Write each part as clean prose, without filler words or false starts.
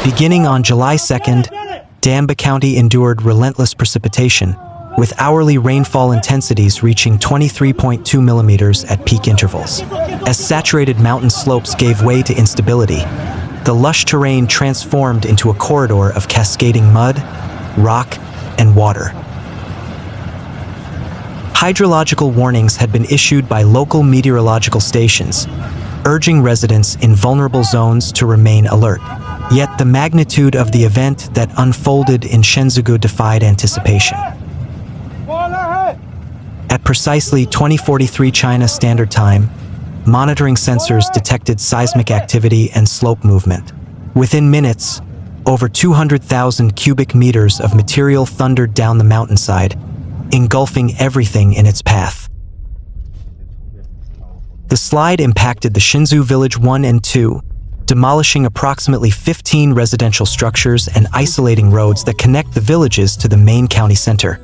Beginning on July 2nd, Danba County endured relentless precipitation, with hourly rainfall intensities reaching 23.2 millimeters at peak intervals. As saturated mountain slopes gave way to instability, the lush terrain transformed into a corridor of cascading mud, rock, and water. Hydrological warnings had been issued by local meteorological stations, urging residents in vulnerable zones to remain alert. Yet the magnitude of the event that unfolded in Shenzugu defied anticipation. At precisely 20:43 China Standard Time, monitoring sensors detected seismic activity and slope movement. Within minutes, over 200,000 cubic meters of material thundered down the mountainside, engulfing everything in its path. The slide impacted the Shenzu Village 1 and 2, demolishing approximately 15 residential structures and isolating roads that connect the villages to the main county center.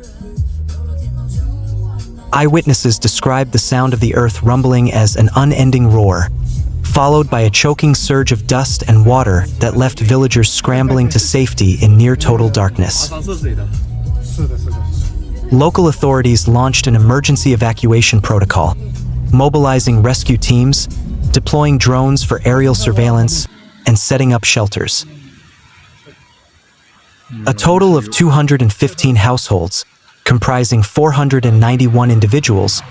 Eyewitnesses described the sound of the earth rumbling as an unending roar, followed by a choking surge of dust and water that left villagers scrambling to safety in near-total darkness. Local authorities launched an emergency evacuation protocol, mobilizing rescue teams, deploying drones for aerial surveillance, and setting up shelters. A total of 215 households, comprising 491 individuals,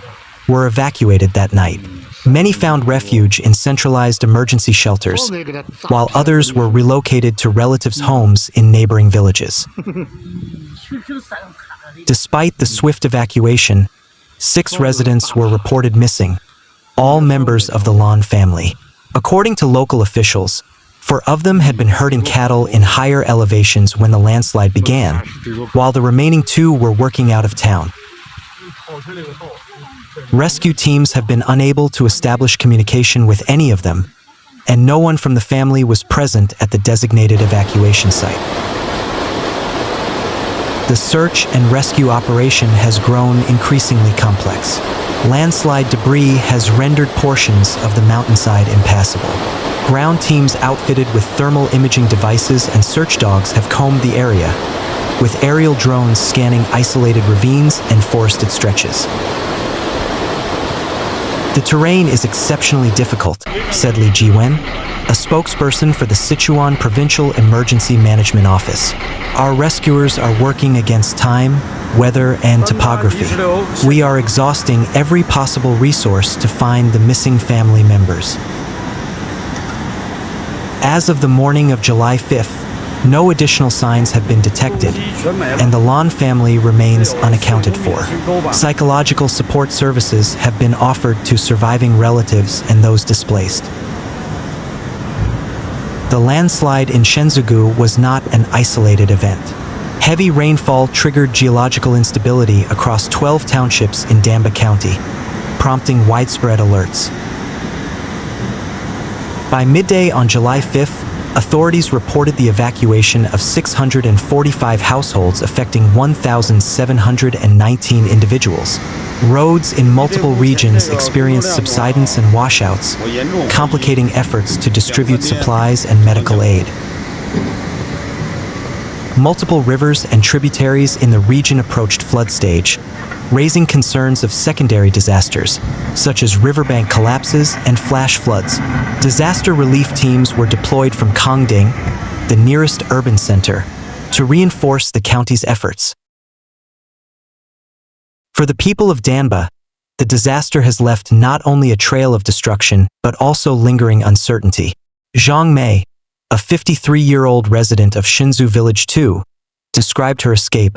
were evacuated that night. Many found refuge in centralized emergency shelters, while others were relocated to relatives' homes in neighboring villages. Despite the swift evacuation, 6 residents were reported missing, all members of the Lan family. According to local officials, 4 of them had been herding cattle in higher elevations when the landslide began, while the remaining 2 were working out of town. Rescue teams have been unable to establish communication with any of them, and no one from the family was present at the designated evacuation site. The search and rescue operation has grown increasingly complex. Landslide debris has rendered portions of the mountainside impassable. Ground teams outfitted with thermal imaging devices and search dogs have combed the area, with aerial drones scanning isolated ravines and forested stretches. The terrain is exceptionally difficult, said Li Jiwen, a spokesperson for the Sichuan Provincial Emergency Management Office. Our rescuers are working against time, weather, and topography. We are exhausting every possible resource to find the missing family members. As of the morning of July 5th, no additional signs have been detected, and the Lan family remains unaccounted for. Psychological support services have been offered to surviving relatives and those displaced. The landslide in Shenzugu was not an isolated event. Heavy rainfall triggered geological instability across 12 townships in Danba County, prompting widespread alerts. By midday on July 5th, authorities reported the evacuation of 645 households affecting 1,719 individuals. Roads in multiple regions experienced subsidence and washouts, complicating efforts to distribute supplies and medical aid. Multiple rivers and tributaries in the region approached flood stage, raising concerns of secondary disasters, such as riverbank collapses and flash floods. Disaster relief teams were deployed from Kongding, the nearest urban center, to reinforce the county's efforts. For the people of Danba, the disaster has left not only a trail of destruction, but also lingering uncertainty. Zhang Mei, a 53-year-old resident of Shenzu Village 2, described her escape.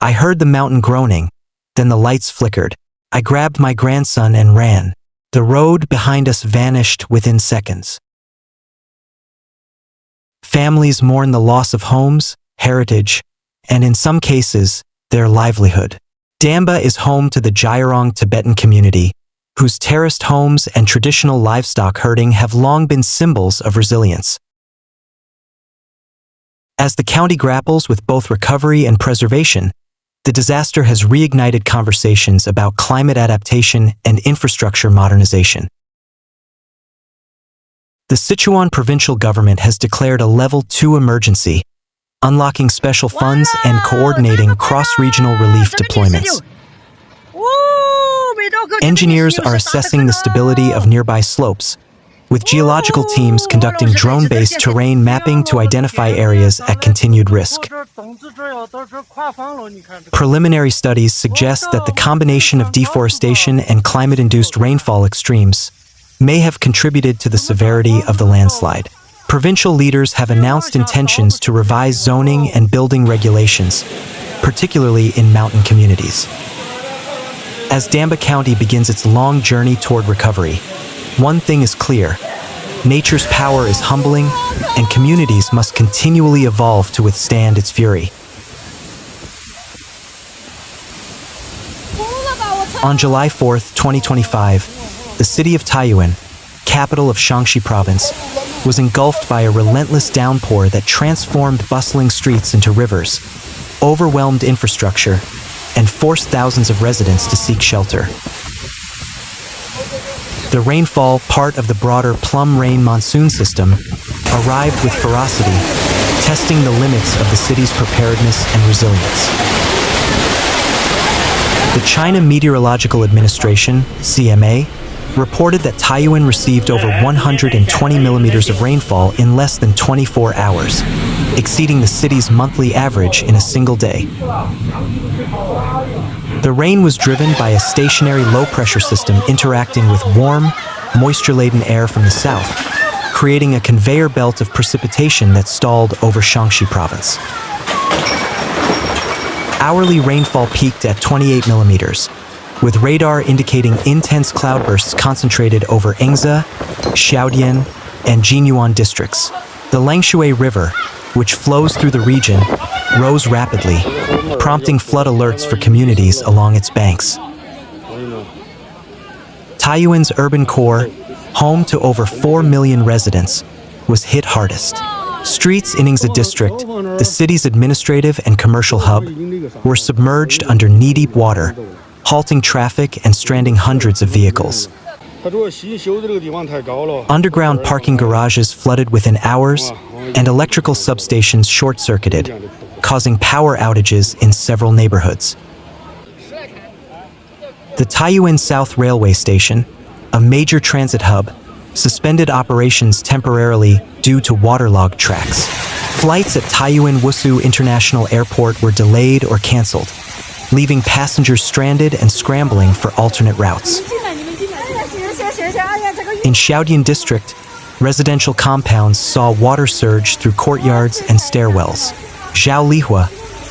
I heard the mountain groaning, then the lights flickered. I grabbed my grandson and ran. The road behind us vanished within seconds. Families mourn the loss of homes, heritage, and in some cases, their livelihood. Danba is home to the Jyarong Tibetan community, whose terraced homes and traditional livestock herding have long been symbols of resilience. As the county grapples with both recovery and preservation, the disaster has reignited conversations about climate adaptation and infrastructure modernization. The Sichuan provincial government has declared a Level 2 emergency, unlocking special funds and coordinating cross-regional relief deployments. Engineers are assessing the stability of nearby slopes, with geological teams conducting drone-based terrain mapping to identify areas at continued risk. Preliminary studies suggest that the combination of deforestation and climate-induced rainfall extremes may have contributed to the severity of the landslide. Provincial leaders have announced intentions to revise zoning and building regulations, particularly in mountain communities. As Danba County begins its long journey toward recovery, one thing is clear: nature's power is humbling, and communities must continually evolve to withstand its fury. On July 4, 2025, the city of Taiyuan, capital of Shanxi Province, was engulfed by a relentless downpour that transformed bustling streets into rivers, overwhelmed infrastructure, and forced thousands of residents to seek shelter. The rainfall, part of the broader Plum Rain monsoon system, arrived with ferocity, testing the limits of the city's preparedness and resilience. The China Meteorological Administration, CMA, reported that Taiyuan received over 120 millimeters of rainfall in less than 24 hours, exceeding the city's monthly average in a single day. The rain was driven by a stationary low-pressure system interacting with warm, moisture-laden air from the south, creating a conveyor belt of precipitation that stalled over Shanxi Province. Hourly rainfall peaked at 28 millimeters, with radar indicating intense cloudbursts concentrated over Engza, Xiaodian, and Jinyuan districts. The Langshui River, which flows through the region, rose rapidly, prompting flood alerts for communities along its banks. Taiyuan's urban core, home to over 4 million residents, was hit hardest. Streets in Engza district, the city's administrative and commercial hub, were submerged under knee-deep water, halting traffic and stranding hundreds of vehicles. Underground parking garages flooded within hours, and electrical substations short-circuited, causing power outages in several neighborhoods. The Taiyuan South Railway Station, a major transit hub, suspended operations temporarily due to waterlogged tracks. Flights at Taiyuan Wusu International Airport were delayed or canceled, leaving passengers stranded and scrambling for alternate routes. In Xiaodian district, residential compounds saw water surge through courtyards and stairwells. Zhao Lihua,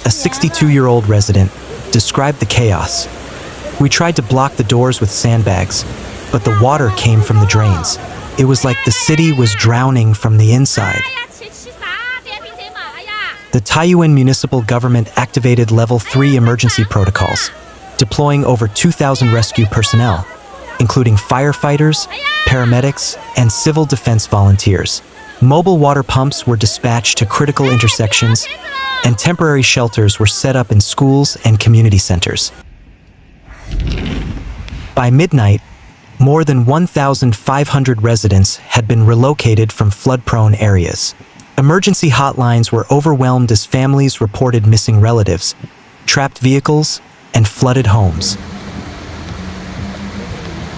a 62-year-old resident, described the chaos. "We tried to block the doors with sandbags, but the water came from the drains. It was like the city was drowning from the inside." The Taiyuan municipal government activated Level 3 emergency protocols, deploying over 2,000 rescue personnel, including firefighters, paramedics, and civil defense volunteers. Mobile water pumps were dispatched to critical intersections, and temporary shelters were set up in schools and community centers. By midnight, more than 1,500 residents had been relocated from flood-prone areas. Emergency hotlines were overwhelmed as families reported missing relatives, trapped vehicles, and flooded homes.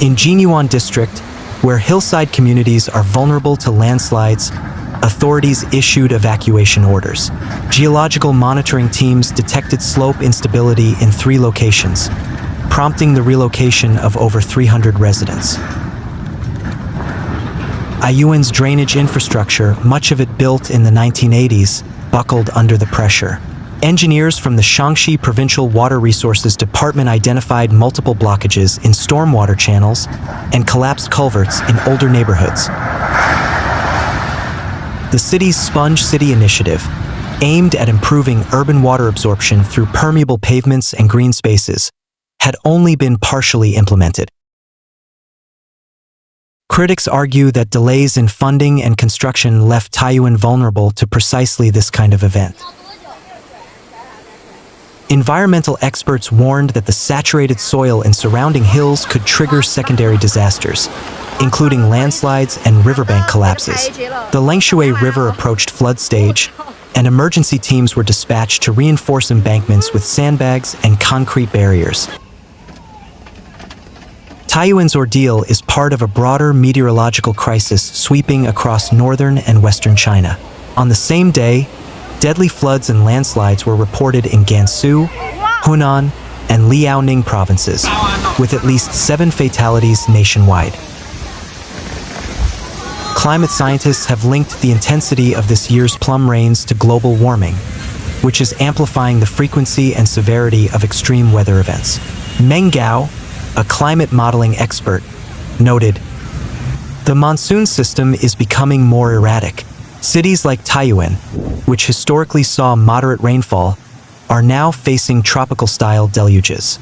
In Jinyuan district, where hillside communities are vulnerable to landslides, authorities issued evacuation orders. Geological monitoring teams detected slope instability in 3 locations, prompting the relocation of over 300 residents. Taiyuan's drainage infrastructure, much of it built in the 1980s, buckled under the pressure. Engineers from the Shanxi Provincial Water Resources Department identified multiple blockages in stormwater channels and collapsed culverts in older neighborhoods. The city's Sponge City initiative, aimed at improving urban water absorption through permeable pavements and green spaces, had only been partially implemented. Critics argue that delays in funding and construction left Taiyuan vulnerable to precisely this kind of event. Environmental experts warned that the saturated soil in surrounding hills could trigger secondary disasters, including landslides and riverbank collapses. The Lengshui River approached flood stage, and emergency teams were dispatched to reinforce embankments with sandbags and concrete barriers. Taiyuan's ordeal is part of a broader meteorological crisis sweeping across northern and western China. On the same day, deadly floods and landslides were reported in Gansu, Hunan, and Liaoning provinces, with at least 7 fatalities nationwide. Climate scientists have linked the intensity of this year's plum rains to global warming, which is amplifying the frequency and severity of extreme weather events. Meng Gao, a climate modeling expert, noted, "The monsoon system is becoming more erratic. Cities like Taiyuan, which historically saw moderate rainfall, are now facing tropical-style deluges."